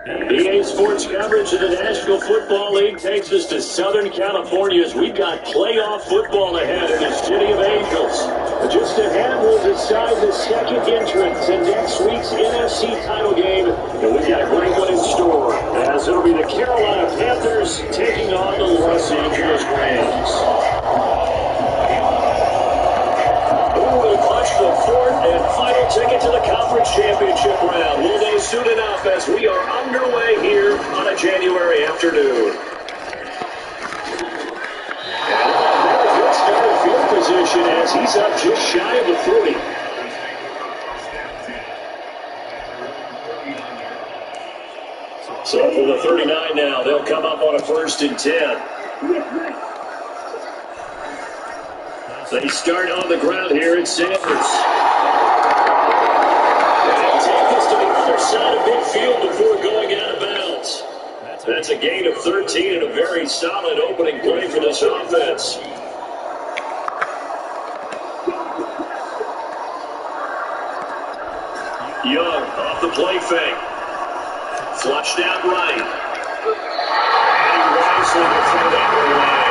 EA Sports coverage of the National Football League takes us to Southern California as we've got playoff football ahead in the City of Angels. Just ahead, we'll decide the second entrance in next week's NFC title game, and we've got a great one in store, as it'll be the Carolina Panthers taking on the Los Angeles Rams. The fourth and final ticket to the conference championship round. Will they suit enough as we are underway here on a January afternoon? And a very good starting field position as he's up just shy of the 30. So for the 39 now, they'll come up on a 1st and 10. They start on the ground here at Sanders. And take this to the other side of midfield before going out of bounds. That's a gain of 13 and a very solid opening play for this offense. Young off the play fake. Flushed out right. And he wisely to throw that away.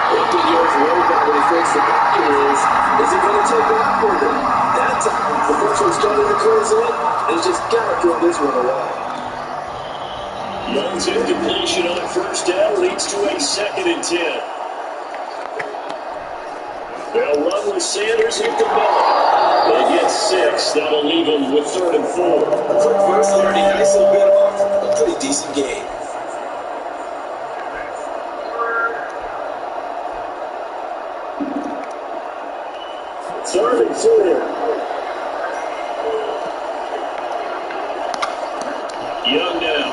What the years worried about when he fakes the pocket is he going to take off with it? That time, the first one started to close in, and he's just got to throw this one away. Young's incompletion on 1st down leads to a 2nd and 10. They'll run with Sanders at the middle. They get 6. That'll leave them with 3rd and 4. For the first 30, nice little bit off. A pretty decent game. Third and 4. Young now.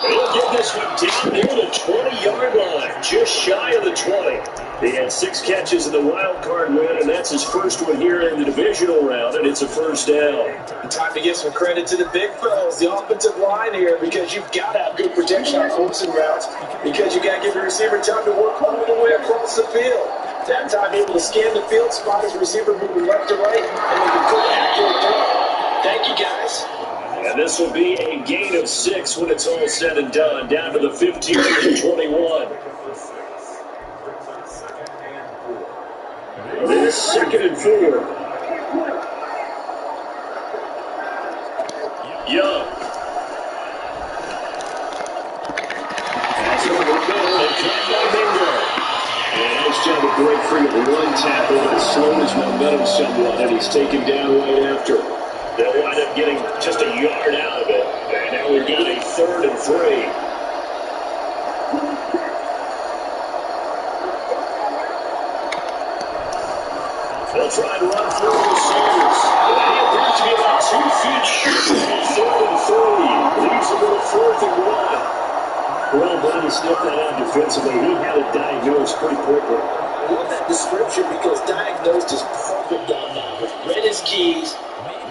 They'll get this one down near the 20-yard line, just shy of the 20. He had 6 catches in the wild card win, and that's his first one here in the divisional round, and it's a 1st down. Time to give some credit to the big fellas, the offensive line here, because you've got to have good protection on crossing routes, because you got to give your receiver time to work all the way across the field. That time, able to scan the field, spot his receiver moving left to right, and make a good, accurate throw. Thank you, guys. And this will be a gain of 6 when it's all said and done, down to the 15 to 21. This 2nd and 4. Young. Pass over the middle and caught by Bingo. And nice job of break free of 1 tackle, but it slowed his momentum somewhat, and he's taken down right after. They'll wind up getting just a yard out of it. And now we've got a 3rd and 3. They'll try and run through with Sanders. And he appears to be about 2 feet short. 3rd and 3. Leaves him with a 4th and 1. Well, glad he sniffed that out defensively. He had it diagnosed pretty quickly. I love that description because diagnosed is perfect on that. Read his keys,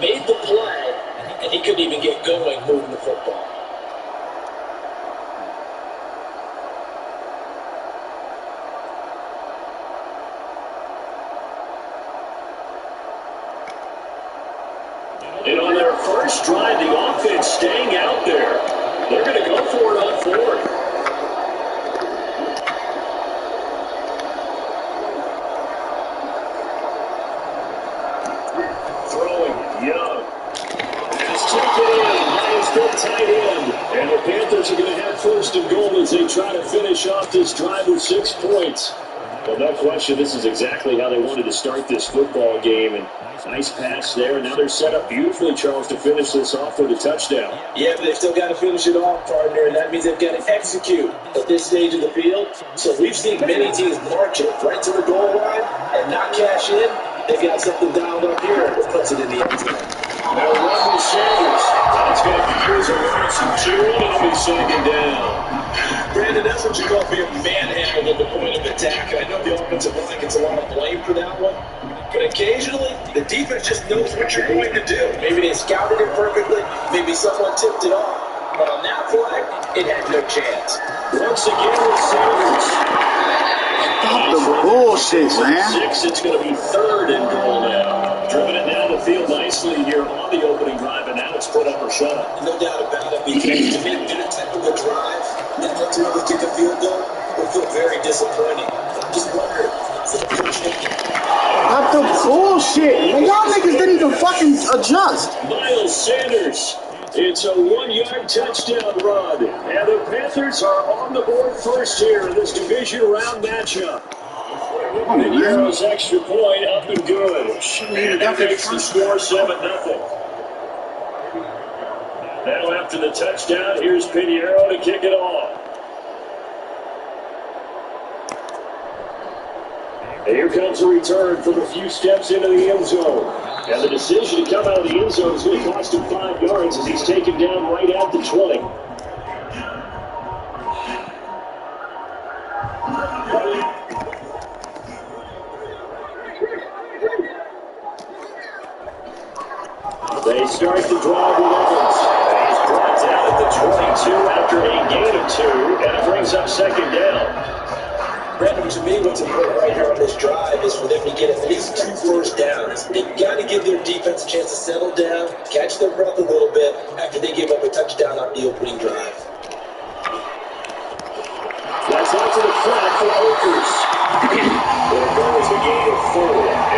made the play, and he couldn't even get going moving the football. And on their first drive, the offense staying out there. They're going to go for it on 4th. Throwing, Young. Pass taken in by his good tight end. And the Panthers are going to have 1st and goal as they try to finish off this drive with 6 points. Well, no question, this is exactly how they wanted to start this football game. And nice pass there. Now they're set up beautifully, Charles, to finish this off with a touchdown. Yeah, but they've still got to finish it off, partner, and that means they've got to execute at this stage of the field. So we've seen many teams march it right to the goal line and not cash in. They've got something dialed up here that puts it in the end zone. Now run with Sanders. That's going to be years of runs and 2, and it'll be 2nd down. Brandon, that's what you call being manhandled at the point of attack. I know the offensive line gets a lot of blame for that one, but occasionally the defense just knows what you're going to do. Maybe they scouted it perfectly, maybe someone tipped it off, But on that play, it had no chance. Once again with Sanders. Stop the bullshit, man. 6, it's going to be 3rd and goal now. Driven it down the field nicely here on the opening drive, and now it's put up or shut up. No doubt about it, because to make that type of a drive and ultimately kick a field goal would feel very disappointing. I'm just wondering, for the coach thinking. Stop the bullshit. Man, y'all niggas didn't even fucking adjust. Miles Sanders. It's a 1-yard touchdown run. And the Panthers are on the board first here in this division round matchup. And Hero's extra point up and good. And that makes the score 7-0. Now after the touchdown, here's Pinheiro to kick it off. And here comes a return from a few steps into the end zone. And the decision to come out of the end zone is going to cost him 5 yards as he's taken down right at the 20. They start the drive with Evans. He's brought down at the 22 after a gain of 2, and it brings up 2nd down. Brandon, to me, what's important right here on this drive is for them to get at least 2 first downs. They've got to give their defense a chance to settle down, catch their breath a little bit after they give up a touchdown on the opening drive. That's out to the flat for Oakers. There goes a gain of 4.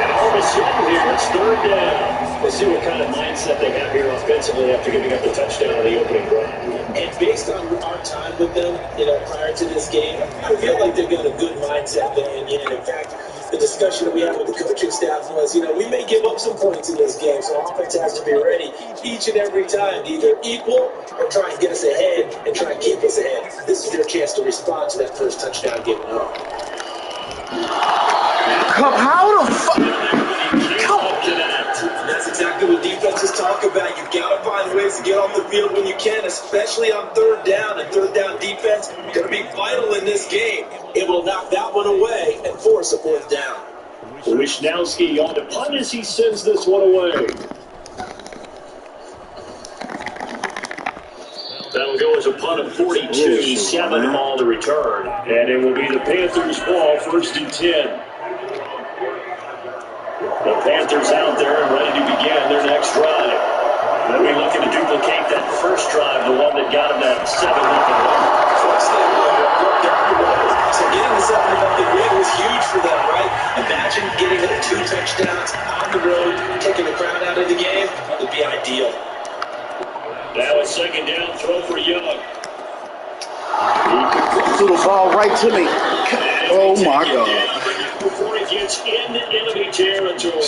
And all of a sudden here, it's 3rd down. Let's see what kind of mindset they have here offensively after giving up the touchdown on the opening drive. And based on our time with them, prior to this game, I feel like they've got a good mindset going in. In fact, the discussion that we had with the coaching staff was, we may give up some points in this game, so offense has to be ready each and every time to either equal or try and get us ahead and try and keep us ahead. This is their chance to respond to that first touchdown given up. How the fuck? That's exactly what defenses talk about. You've got to find ways to get off the field when you can, especially on 3rd down. And 3rd down defense going to be vital in this game. It will knock that one away and force a 4th down. Wisnowski on the punt as he sends this one away. That'll go as a punt of 42, 7 on the return. And it will be the Panthers' ball, 1st and 10. The Panthers out there and ready to begin their next drive. They'll be looking to duplicate that first drive, the one that got them that 7-0 win. So getting the 7-0 win was huge for them, right? Imagine getting 2 touchdowns on the road, taking the crowd out of the game. It would be ideal. Now a 2nd down throw for Young. Threw the ball right to me. Oh my God. Before he gets into enemy territory.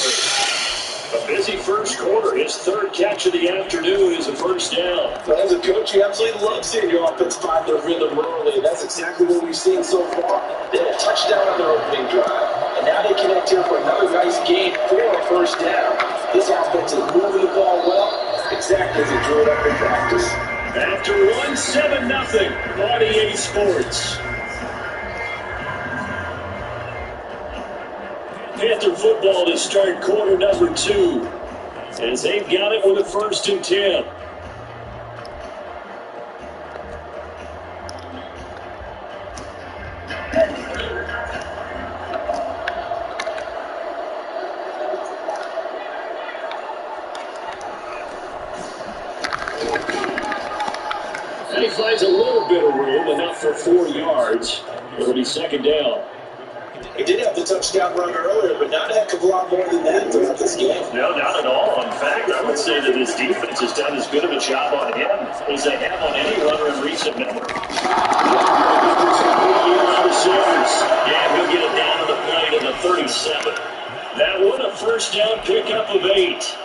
A busy first quarter. His 3rd catch of the afternoon is a 1st down. But as a coach, you absolutely love seeing your offense find their rhythm early. And that's exactly what we've seen so far. They had a touchdown on their opening drive. And now they connect here for another nice gain for a 1st down. This offense is moving the ball well, exactly as they drew it up in practice. After 1-7-0 on EA Sports. Panther football to start quarter number 2 as they've got it with a 1st and 10. And he finds a little bit of room, enough for 4 yards. It'll be 2nd down. He did have the touchdown run earlier, but not a heck of a lot more than that throughout this game. No, not at all. In fact, I would say that his defense has done as good of a job on him as they have on any runner in recent memory. Yeah, he'll get it down to the play to the 37. That one a 1st down pickup of 8.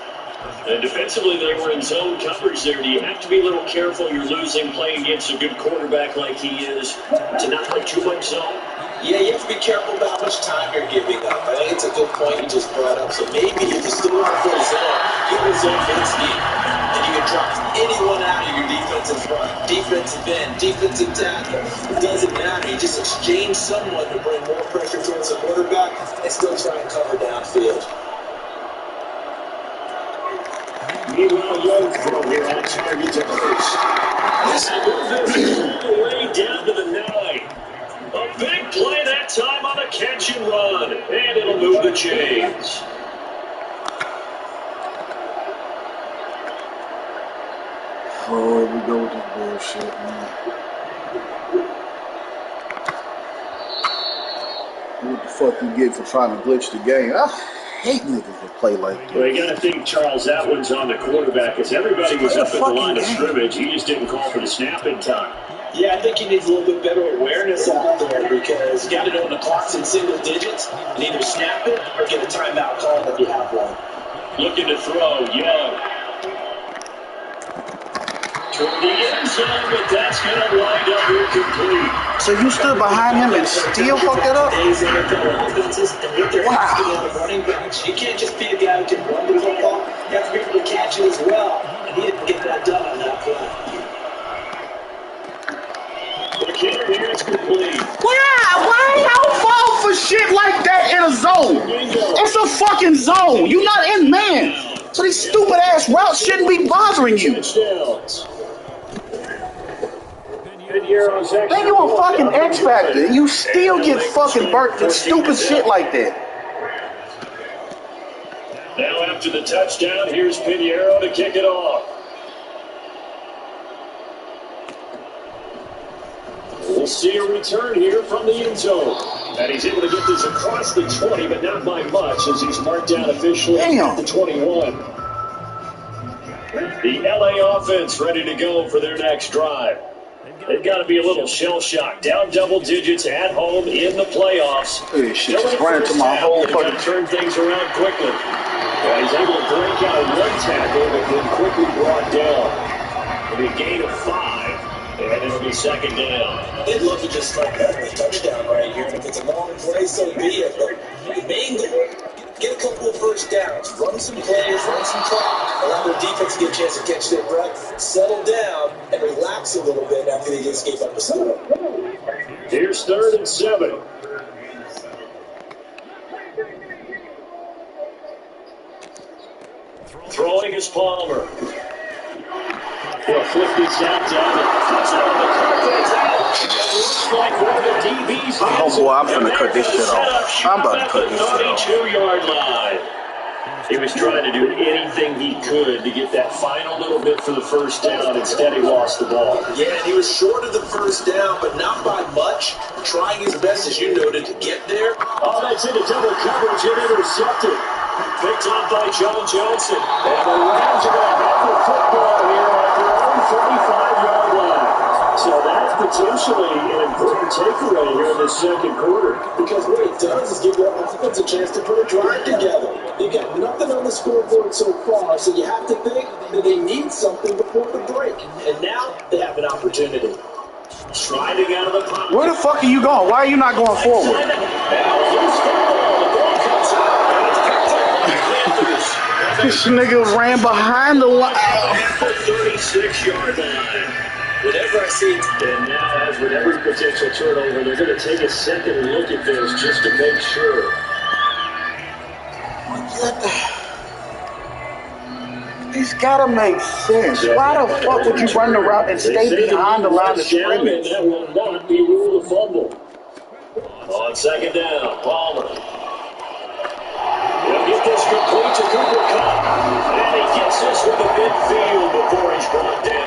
And defensively, they were in zone coverage there. Do you have to be a little careful? You're losing playing against a good quarterback like he is to not play too much zone? Yeah, you have to be careful about how much time you're giving up. I think it's a good point you just brought up. So maybe if you still want to play zone, give a zone in scheme. And you can drop anyone out of your defensive front. Defensive end, defensive tackle. It doesn't matter. You just exchange someone to bring more pressure towards the quarterback and still try and cover downfield. Meanwhile, young throw here on target to Hurts. All the way down to the 9. A big play that time on a catch and run. And it'll move the chains. Oh, here we go with this bullshit, man. What the fuck you get for trying to glitch the game? I hate niggas that play like that. Well, you got to think Charles, that one's on the quarterback because everybody was up at the line of scrimmage. He just didn't call for the snap in time. Yeah, I think he needs a little bit better awareness out there because you got to know the clock's in single digits and either snap it or get a timeout call if you have one. Looking to throw, Young. Toward the end zone, but that's going to wind up incomplete. So you stood behind him and still fucked it up? Wow. You can't just be a guy who can run the football. You have to be able to catch it as well. And he didn't get that done on that play. The kicker here is complete. Why y'all fall for shit like that in a zone? It's a fucking zone. You're not in man. So these stupid ass routes shouldn't be bothering you. Then you a fucking X Factor. You still get fucking burnt with stupid shit like that. Now after the touchdown, here's Pinheiro to kick it off. We'll see a return here from the end zone. And he's able to get this across the 20, but not by much as he's marked down officially at the 21. The LA offense ready to go for their next drive. They've got to be a little shell-shocked. Down double digits at home in the playoffs. Hey, shit just ran into my whole fucking... turn things around quickly. Well, he's able to break out one tackle, but then quickly brought down. It'll be a gain of 5, and it'll be second down. They'd love to just start having a touchdown right here. If it's a long play, so be it. But the main goal, get a couple of first downs, run some plays, run some clock, allow their defense to get a chance to catch their breath, settle down, and relax a little bit after they escape up the center. Here's 3rd and 7. Throwing is Palmer. He'll flip this out down. Puts it on the carpet. Looks like one of the DBs. Oh boy, I'm gonna cut this shit off. I'm about to cut this shit off. 32-yard line. He was trying to do anything he could to get that final little bit for the first down. Instead, he lost the ball. Yeah, he was short of the first down, but not by much. Trying his best, as you noted, to get there. Oh, that's into double coverage and intercepted. Picked up by John Johnson. And the Rams are going to have the football here at their own 45-yard line. So that's potentially an important takeaway here in this second quarter. Because what it does is give your offense a chance to put a drive together. They've got nothing on the scoreboard so far, so you have to think that they need something before the break. And now they have an opportunity. Sliding out of the pocket. Where the fuck are you going? Why are you not going forward? This nigga ran behind the line. 36-yard line. Whenever I see, and now as with every potential turnover, they're going to take a second look at this just to make sure. This gotta make sense. Why the fuck would you run the route and stay behind the line of scrimmage? That will not be ruled a fumble. On second down, Palmer. He'll get this complete to Cooper Kupp. And he gets this with the midfield before he's brought down.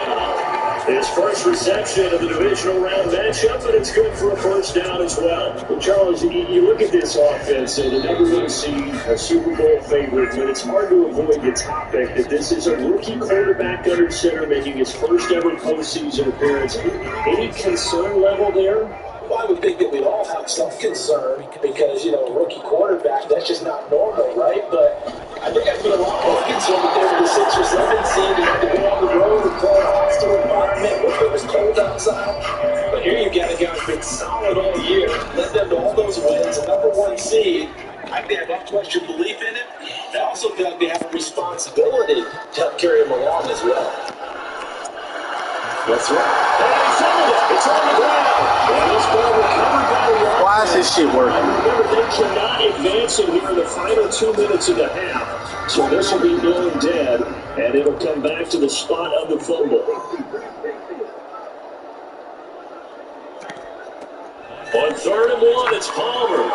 His first reception of the divisional round matchup, but it's good for a first down as well. Well, Charles, you look at this offense, and the number 1 seed, a Super Bowl favorite, but it's hard to avoid the topic that this is a rookie quarterback under center making his first ever postseason appearance. Any concern level there? Well, I would think that we'd all have some concern because, a rookie quarterback, that's just not normal, right? But I think I'd be a lot more concerned if they were the 6 or 7 seed and had to go on the road and play a hostile environment if it was cold outside. But here you've got a guy who's been solid all year, led them to all those wins, a number 1 seed. I think I have much belief in it. I also feel like they have a responsibility to help carry him along as well. That's right. And he fouled it. It's on the ground. And this ball recovered by the Why is he this shit working? Remember, they cannot advance in here in the final 2 minutes of the half. So this will be blown dead, and it'll come back to the spot of the fumble. On 3rd and 1, it's Palmer.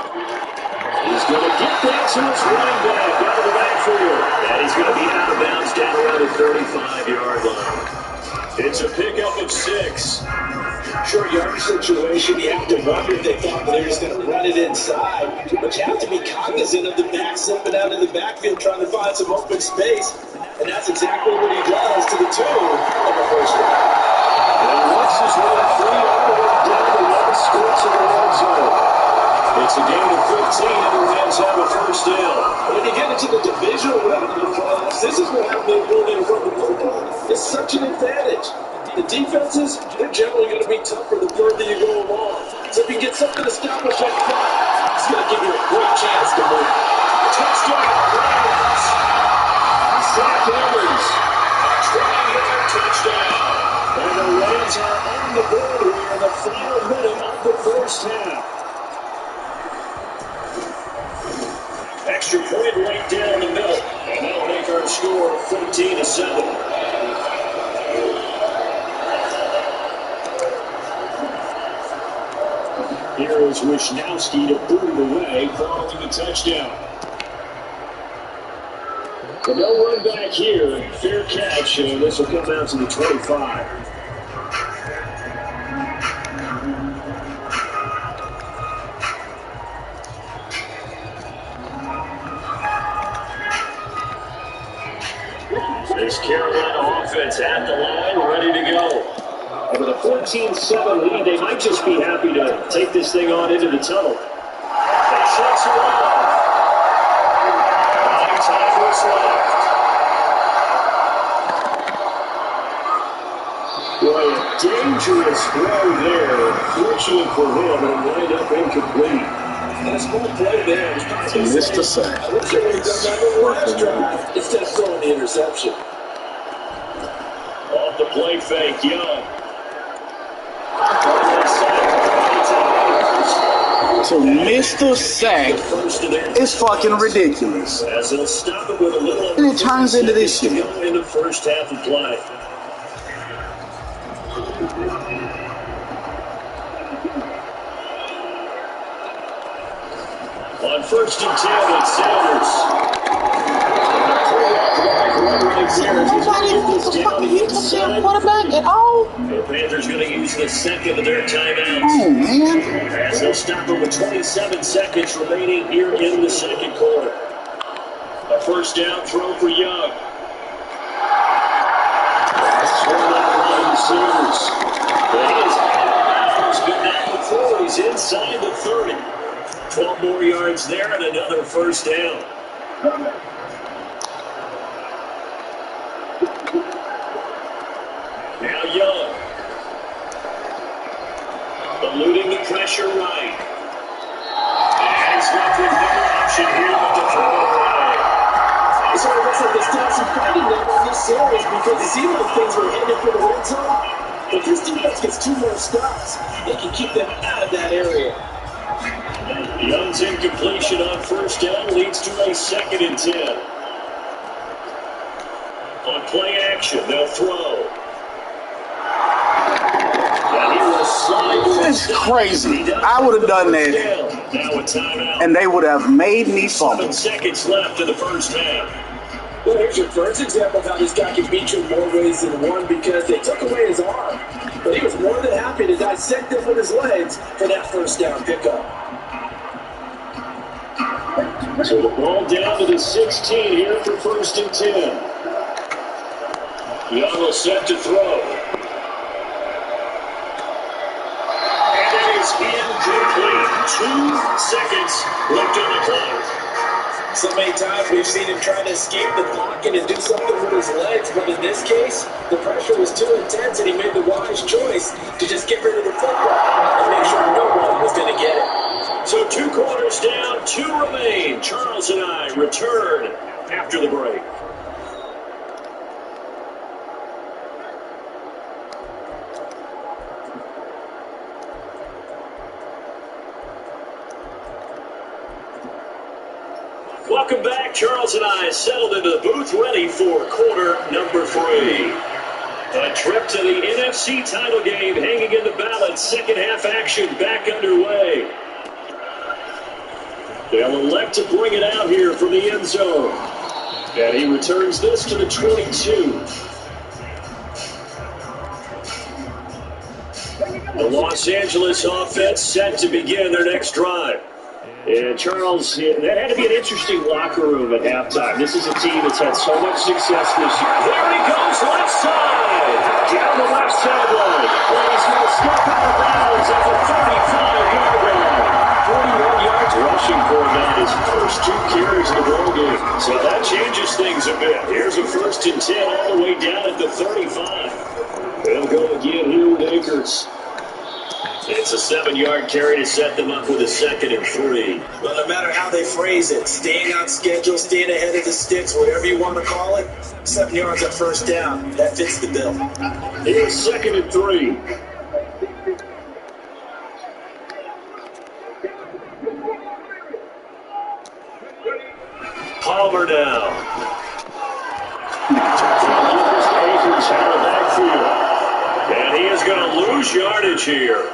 He's going to get back to his running back out of the backfield. And he's going to be out of bounds down around the 35-yard line. It's a pickup of 6. Short yardage situation, you have to wonder if they thought they were just going to run it inside. But you have to be cognizant of the back slipping out in the backfield trying to find some open space. And that's exactly what he does to the tune of the first down. And Wentz is running free all the way down the left skirts of the red zone. It's a gain of 15, and the Rams have a first down. When you get into the divisional round of the playoffs, this is what happens when they run the football. It's such an advantage. The defenses, they're generally going to be tougher the further you go along. So if you get something established up front, it's going to give you a great chance to move. Touchdown, Rams. Zach Evans. 20-yard touchdown. And the Rams are on the board here in the final minute of the first half. Extra point right down the middle. And that'll make our score 14-7. Here is Wisnowski to boot it away following the touchdown. But no run back here. Fair catch, and this will come out to the 25. This Carolina offense at the line, ready to go. And with a 14-7 lead, they might just be happy to take this thing on into the tunnel. They sets it up. 9 times left. Boy, a dangerous throw there. Fortunate for him, and lined up incomplete. That's one play there. Missed the sack. I wish they would have done that on the last drive instead of throwing the interception. Off the play fake, Young. To miss the sack is fucking ridiculous. As they'll stop it with a little And it turns into this shit. in the first half of play. On 1st and 10, it's Sanders. Quarterback at all? The Panthers going to use the second of their timeouts. Oh, man. As they'll stop it with 27 seconds remaining here in the second quarter. A first down throw for Young. Swung out by the Sooners. But he is out of bounds, but not before he's inside the 30. 12 more yards there and another first down. Now Young. Eluding the pressure right. And he's left with no option here but to throw it away. So it looks like they still have some fighting there on this series because you see those things were headed for the red zone. If this defense gets 2 more stops, they can keep them out of that area. Young's incompletion on first down leads to a 2nd and 10. On play action, they'll throw. And he will slide. It's crazy. I would have done that, Now a timeout. and they would have made me 7 fumble. seconds left in the first half. Well, here's your first example of how this guy can beat you in more ways than one because they took away his arm. But he was more than happy to dissect it with his legs for that first down pickup. So the ball down to the 16 here for 1st and 10. Young will set to throw. And that is incomplete. 2 seconds left on the clock. So many times we've seen him trying to escape the pocket and do something with his legs, but in this case, the pressure was too intense and he made the wise choice to just get rid of the football and make sure no one was going to get it. So 2 quarters down, 2 remain. Charles and I return after the break. Welcome back. Charles and I settled into the booth ready for quarter number 3. A trip to the NFC title game hanging in the balance. Second half action back underway. They'll elect to bring it out here from the end zone. And he returns this to the 22. The Los Angeles offense set to begin their next drive. And Charles, that had to be an interesting locker room at halftime. This is a team that's had so much success this year. There he goes, left side. Down the left sideline. And he's going to step out of bounds at the 35-yard line. 41 yards rushing for him on his first 2 carries of the ball game. So that changes things a bit. Here's a 1st and 10 all the way down at the 35. They'll go again here with Akers. It's a 7-yard carry to set them up with a 2nd and 3. Well, no matter how they phrase it, staying on schedule, staying ahead of the sticks, whatever you want to call it, 7 yards at first down. That fits the bill. Here's 2nd and 3. Palmer now. Akers out of backfield. And he is going to lose yardage here.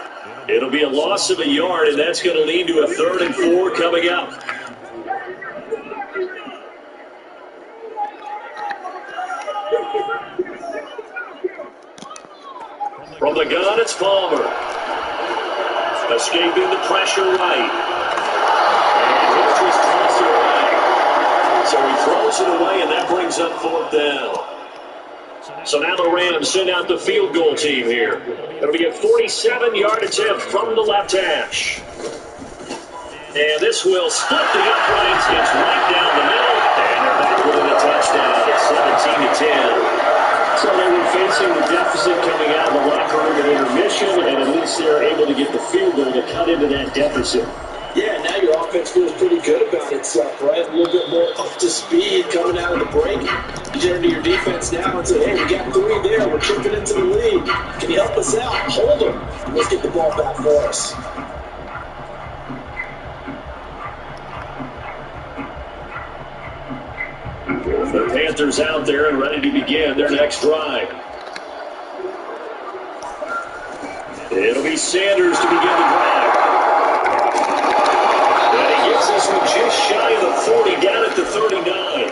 It'll be a loss of a yard, and that's going to lead to a 3rd and 4 coming up. From the gun, it's Palmer. Escaping the pressure right. And he'll just toss it away. So he throws it away, and that brings up 4th down. So now the Rams send out the field goal team here. It'll be a 47-yard attempt from the left hash. And this will split the uprights. It's right down the middle. And they're back with a touchdown. It's 17-10. So they were facing the deficit coming out of the locker room at intermission, and at least they're able to get the field goal to cut into that deficit. Yeah, now your offense feels pretty good about itself, right? A little bit more up to speed coming out of the break. You turn to your defense now and say, hey, we got 3 there. We're chipping into the lead. Can you help us out? Hold them. Let's get the ball back for us. The Panthers out there and ready to begin their next drive. It'll be Sanders to begin the drive. This one just shy of the 40, down at the 39.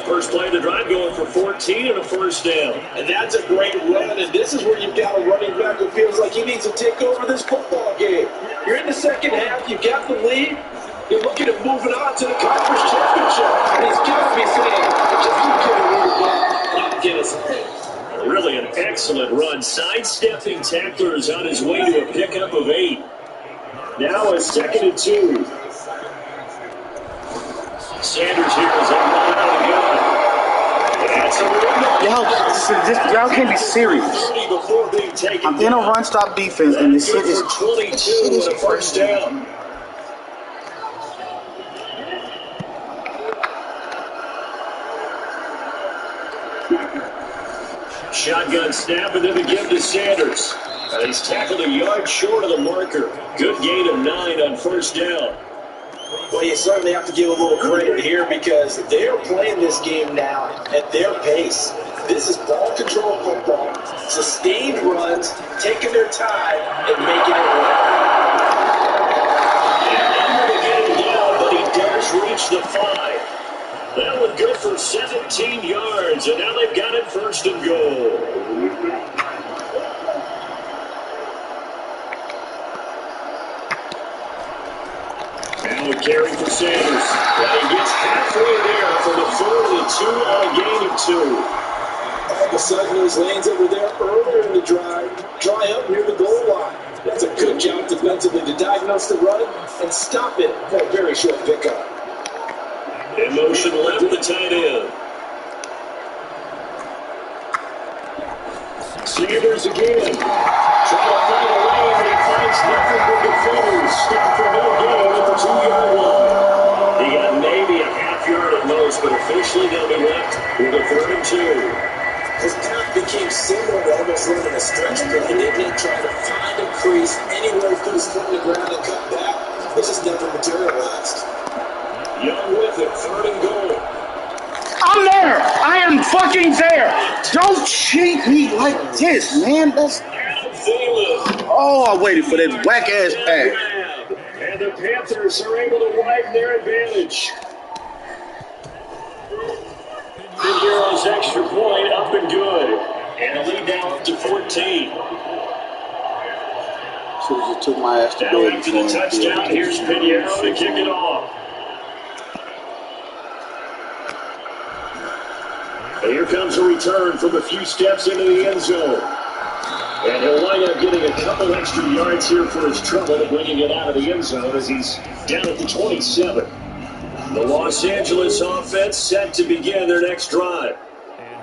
First play of the drive going for 14 and a 1st down. And that's a great run, and this is where you've got a running back who feels like he needs to take over this football game. You're in the second half, you've got the lead, you're looking at moving on to the conference championship. And he's got to be saying, if you get a lead back, you can get us ahead. Really an excellent run, sidestepping tacklers on his way to a pickup of 8. Now a 2nd and 2. Sanders here is out of the gun. Y'all can't be serious. I'm in a run-stop defense, and this shit is 22 with a 1st down. Shotgun snap, and then again to Sanders. And he's tackled a yard short of the marker. Good gain of 9 on 1st down. Well, you certainly have to give a little credit here because they're playing this game now at their pace. This is ball control football, sustained runs, taking their time, and making it work. And able to get him down, but he does reach the 5. That one good for 17 yards, and now they've got it 1st and goal. Now a carry for Sanders. And he gets halfway there for the 4th and 2 on a gain of 2. All of a sudden, those lanes over there earlier in the drive dry up near the goal line. That's a good job defensively to diagnose the run and stop it for a very short pickup. In motion left, the tight end. Sanders again. Trying to find a lane, and he finds nothing but defenders. Stop for no gain at the 2-yard line. He got maybe a half yard at most, but officially they'll be left with a 3rd and 2. His path became similar to almost running a stretch play. He didn't try to find a crease anywhere he put his foot in the ground and cut back. It just never materialized. Young with it, 3rd and goal. I'm there. I am fucking there. Don't cheat me like this, man. That's. Oh, I waited for that whack ass pass. And the Panthers are able to widen their advantage. Figueroa's extra point up and good. And a lead now up to 14. So just took my ass to now after the touchdown, here's Figueroa to kick it off. And here comes a return from a few steps into the end zone. And he'll wind up getting a couple extra yards here for his trouble, bringing it out of the end zone as he's down at the 27. The Los Angeles offense set to begin their next drive.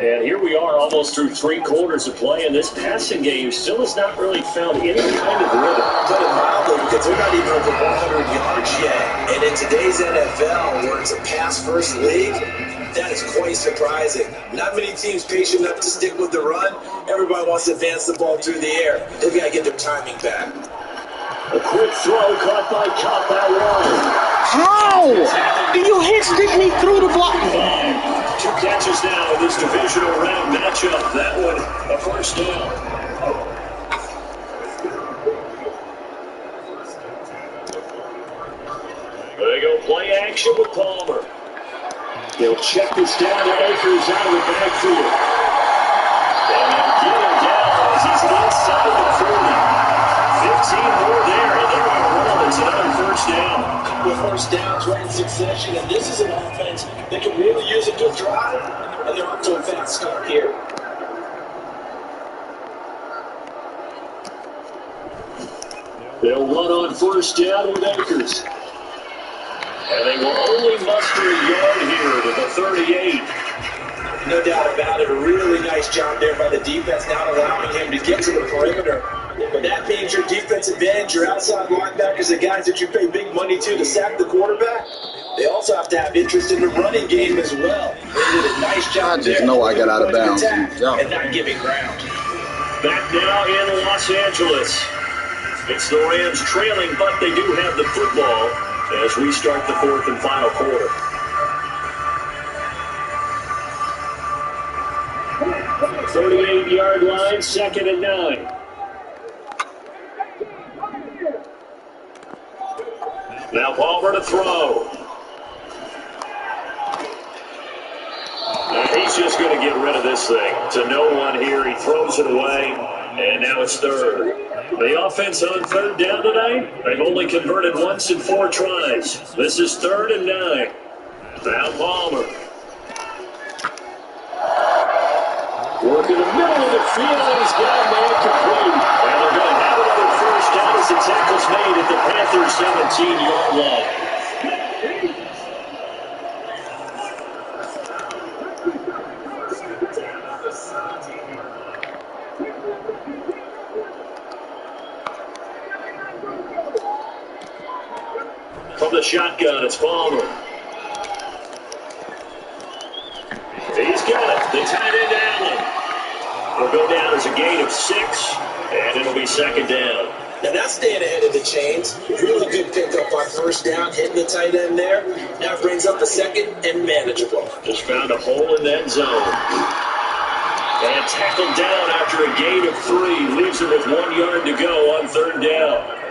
And here we are almost through 3 quarters of play, and this passing game still has not really found any kind of rhythm. Put it mildly, because they're not even over 100 yards yet. And in today's NFL, where it's a pass-first league, that is quite surprising. Not many teams patient enough to stick with the run. Everybody wants to advance the ball through the air. They've got to get their timing back. A quick throw caught by Cobb out wide. How? Did you hit stick me through the block? 2 catches now in this divisional round matchup. That one, a first down. There they go, play action with Palmer. They'll check this down to Akers out of the backfield. And they'll get him down as he's inside the 40. 15 more there, and they're going to roll. It's another first down. With first downs right in succession, and this is an offense that can really use a good drive, and they're off to a fast start here. They'll run on first down with Akers. And they will only muster a yard here to the 38. No doubt about it. A really nice job there by the defense, not allowing him to get to the perimeter. But that means your defensive end, your outside linebackers, the guys that you pay big money to sack the quarterback, they also have to have interest in the running game as well. They did a nice job there. I just know I got out of bounds. And not giving ground. Back now in Los Angeles. It's the Rams trailing, but they do have the football as we start the 4th and final quarter. The 38-yard line, 2nd and 9. Now Palmer to throw. And he's just going to get rid of this thing. To no one here. He throws it away. And now it's 3rd. The offense on 3rd down today, they've only converted once in 4 tries. This is 3rd and 9. Now Palmer. Work in the middle of the field. He's got a man complete. And they're going to have another first down as the tackle's made at the Panthers' 17-yard line. From the shotgun, it's Palmer. He's got it. The tight end Allen. It'll go down as a gain of 6, and it'll be 2nd down. Now that's staying ahead of the chains. Really good pickup on first down, hitting the tight end there. Now brings up a 2nd and manageable. Just found a hole in that zone. And tackled down after a gain of 3. Leaves him with 1 yard to go on 3rd down.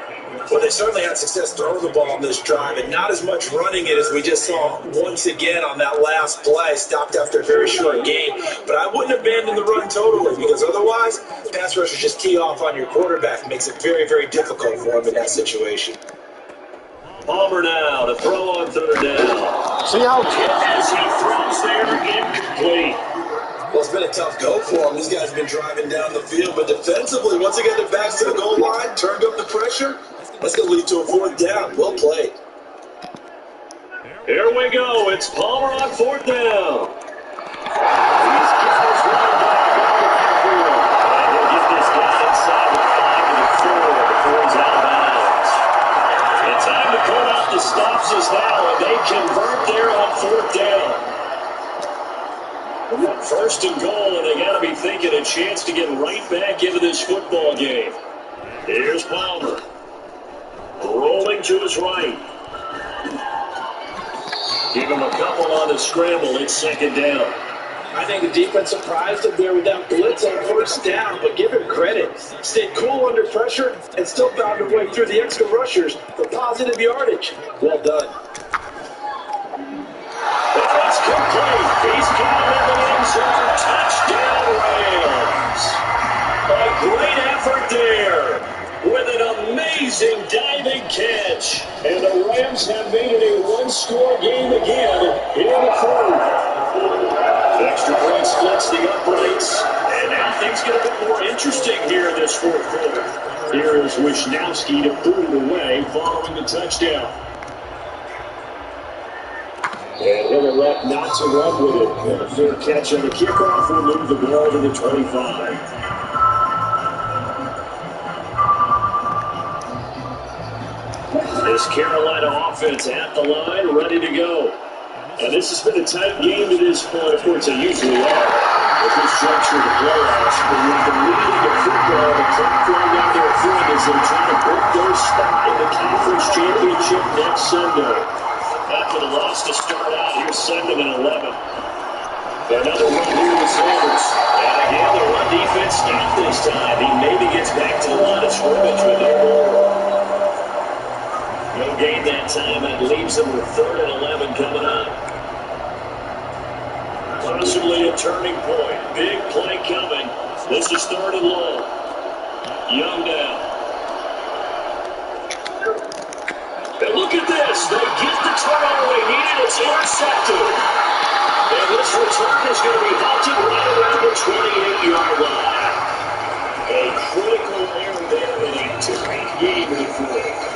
Well, they certainly had success throwing the ball on this drive, and not as much running it as we just saw once again on that last play. Stopped after a very short gain. But I wouldn't abandon the run totally, because otherwise, pass rushers just tee off on your quarterback. It makes it very, very difficult for him in that situation. Palmer now to throw on 3rd down. See how as he throws there, incomplete. Well, it's been a tough go for him. These guys have been driving down the field, but defensively, once they got their backs to the goal line, turned up the pressure, that's going to lead to a 4th down. Well played. Here we go. It's Palmer on 4th down. He's got his running back on the field. And he'll get this guy inside the 5 to the 4 before he's out of bounds. And time to call out the stops is now, and they convert there on 4th down. 1st and goal, and they got to be thinking a chance to get right back into this football game. Here's Palmer. Rolling to his right. Give him a couple on the scramble. It's second down. I think the defense surprised him there with that blitz on first down, but give him credit. Stayed cool under pressure and still found a way through the extra rushers for positive yardage. Well done. That's complete. He's got it in the end zone. Touchdown, Rams. A great effort there with an amazing diving catch. And the Rams have made it a one-score game again in the fourth. Extra point splits the uprights. And now things get a bit more interesting here in this fourth quarter. Here is Wisnowski to put it away following the touchdown. And Hiller left not to run with it. And a fair catch on the kickoff will move the ball to the 25. This Carolina offense at the line, ready to go. And this has been a tight game to this point. Of course, they usually are at this juncture of the playoffs. But with the lead of football, the clock running out their front as they try to book their spot in the conference championship next Sunday. After the loss to start out, here's 2nd and 11. Another run here to Sanders. And again, the run defense stopped this time. He maybe gets back to the line of scrimmage with no more. No gain that time, and it leaves them with 3rd and 11 coming up. Possibly a turning point. Big play coming. This is 3rd and long. Young down. And look at this. They get the turnover they needed. It's intercepted. And this return is going to be halted right around the 28-yard line. A critical error there in a tight game in the fourth.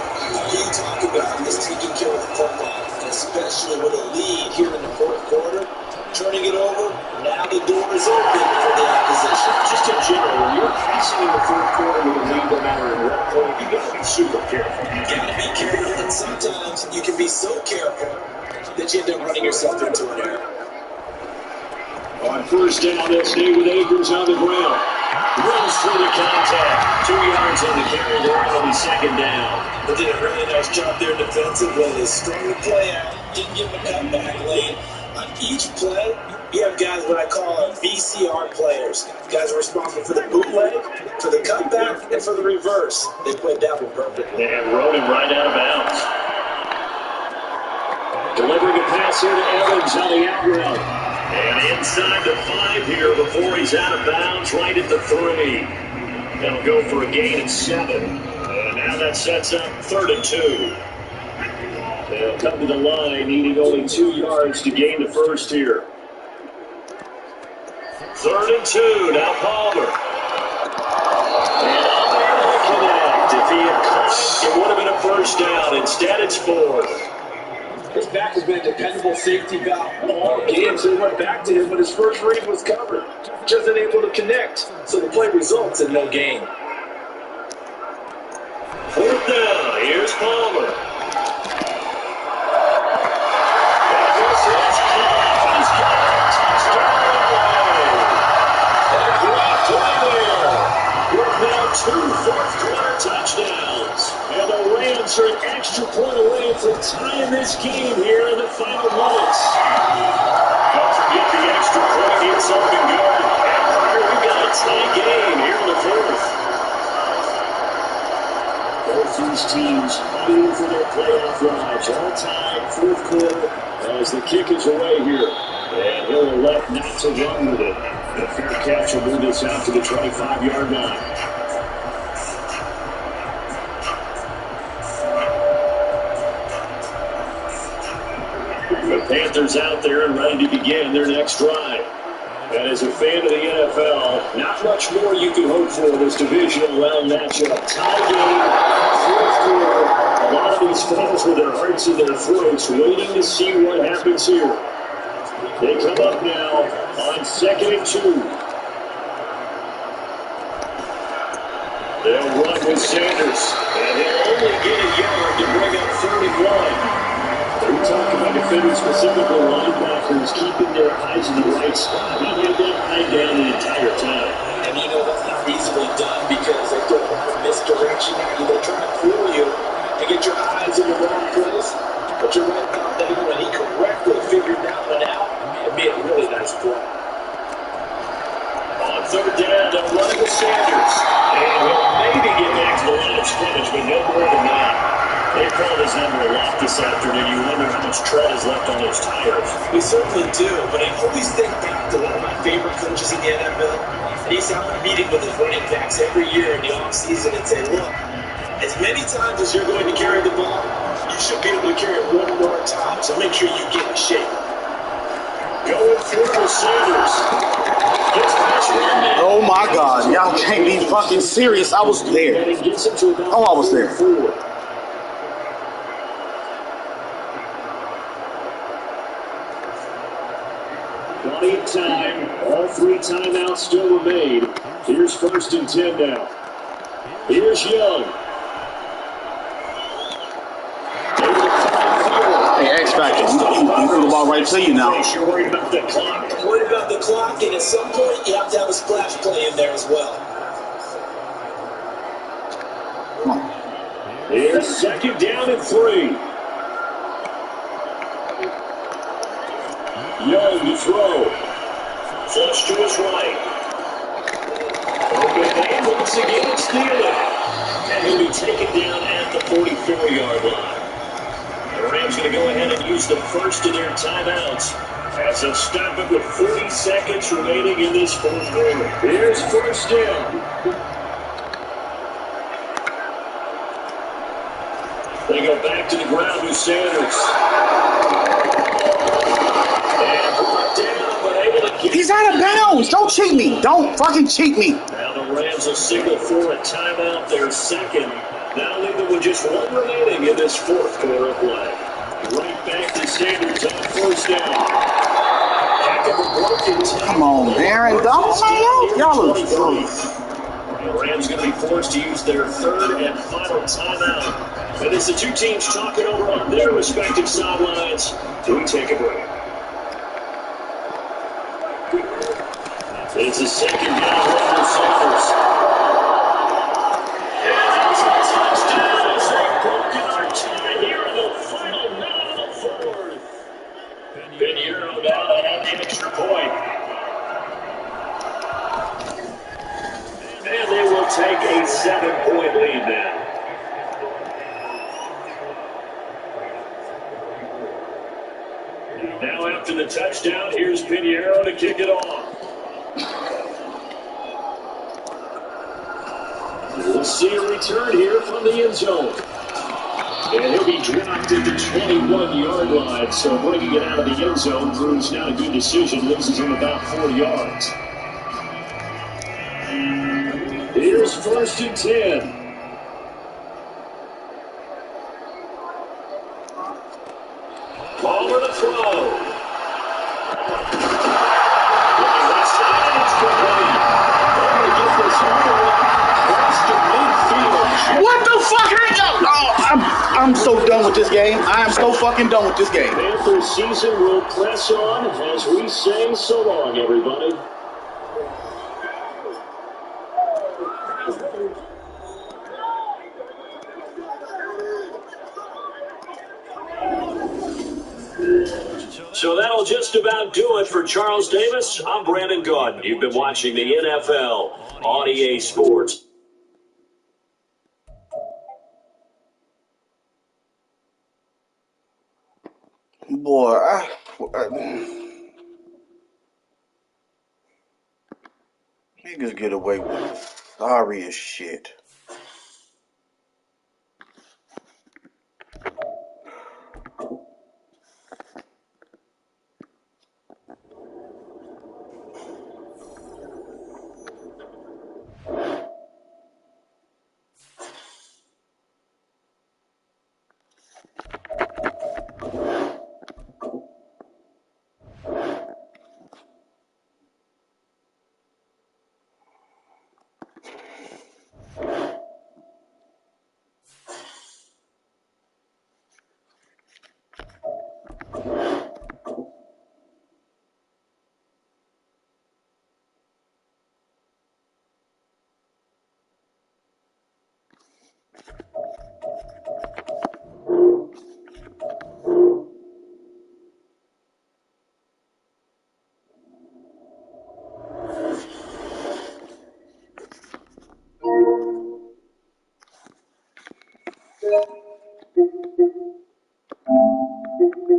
You talk about this taking care of the football, and especially with a lead here in the fourth quarter, turning it over, now the door is open for the opposition. Just in general, when you're facing in the fourth quarter with a lead, no matter at what point, you got to be super careful. You got to be careful, and sometimes you can be so careful that you end up running yourself into an error. On first down, they'll stay with Akers on the ground. Runs through the contact. 2 yards on the carry there on the second down. They did a really nice job there defensively. They strung the play out, didn't give them a cutback lane. On each play, you have guys what I call VCR players. Guys are responsible for the bootleg, for the cutback, and for the reverse. They played that one perfectly. And rode him right out of bounds. Delivering a pass here to Evans on the out route. And inside the 5 here before he's out of bounds, right at the 3. That'll go for a gain of 7. And now that sets up 3rd and 2. They'll come to the line, needing only 2 yards to gain the first here. 3rd and 2, now Palmer. And unable to connect. If he had caught it, it would have been a first down. Instead, it's 4th. His back has been a dependable safety valve all games. They went back to him, but his first read was covered. Just unable to connect, so the play results in no gain. 4th down, here's Palmer. And this is caught. He's got a touchdown away. And a great play there. With now 2 fourth-quarter touchdowns. And the Rams are an extra point away from tying this game here in the final minutes. Don't forget the extra point. It's something good. And Carter, we've got a tie game here in the fourth. Both these teams fighting for their playoff lives. All tied, fourth quarter, as the kick is away here. And Hiller left not to run with it. The fair catch will move this out to the 25-yard line. The Panthers out there and ready to begin their next drive. And as a fan of the NFL, not much more you can hope for in this divisional round matchup. Tie game, fourth quarter. A lot of these fans with their hearts in their throats waiting to see what happens here. They come up now on 2nd and 2. They'll run with Sanders, and he'll only get a yard to bring up 31. We talk about defenders, specifically linebackers, keeping their eyes in the right spot. He had that eye down the entire time. And you know that's not easily done because they throw a lot of misdirection at you. They're trying to fool you and get your eyes in the wrong place. But you're right about that. When he correctly this afternoon, you wonder how much tread is left on those tires. We certainly do, but I always think back to one of my favorite coaches in the NFL. And he's having a meeting with his running backs every year in the offseason and say, look, as many times as you're going to carry the ball, you should be able to carry it one more time, so make sure you get in shape. Going through Sanders. Oh my God, y'all can't be fucking serious. I was there. Oh, I was there. Plenty of time. All 3 timeouts still remain. Here's 1st and 10 now. Here's Young. Hey, X Factor, you threw the ball right to you now. You're worried about the clock. Worried about the clock, and at some point, you have to have a splash play in there as well. Come on. Here's 2nd down and 3. Young to throw. Flush to his right. Open lane once again, stealing. And he'll be taken down at the 44-yard line. The Rams going to go ahead and use the first of their timeouts as they'll stop it with 40 seconds remaining in this 4th quarter. Here's 1st down. They go back to the ground with Sanders. And brought down, but able to get. He's out of bounds. Don't cheat me. Don't fucking cheat me. Now the Rams will signal for a timeout, their second. Now leaving with just 1 remaining in this 4th quarter play. Right back to Sanders on 1st down. Back of a broken tackle. Come on, Aaron. Don't say out. Y'all are. The Rams going to be forced to use their 3rd and final timeout. And as the 2 teams talking over on their respective sidelines, we take a break. It's a 2nd down for Sanders. And it's a touchdown as they've broken our tie here in the final minute of the 4th. Pinheiro now to have the extra point. And they will take a 7-point lead now. Now after the touchdown, here's Pinheiro to kick it off. We'll see a return here from the end zone. And he'll be dropped at the 21-yard line, so bringing it out of the end zone proves not a good decision, loses him about 4 yards. Here's 1st and 10. Palmer to throw. Looking left side, it's complete. Palmer to get this all the way across the midfield. What the fuck? Oh, I'm so done with this game. I am so fucking done with this game. Panthers season will press on as we say so long, everybody. So that'll just about do it for Charles Davis. I'm Brandon Gaudin. You've been watching the NFL on EA Sports. Boy, niggas get away with sorry as shit.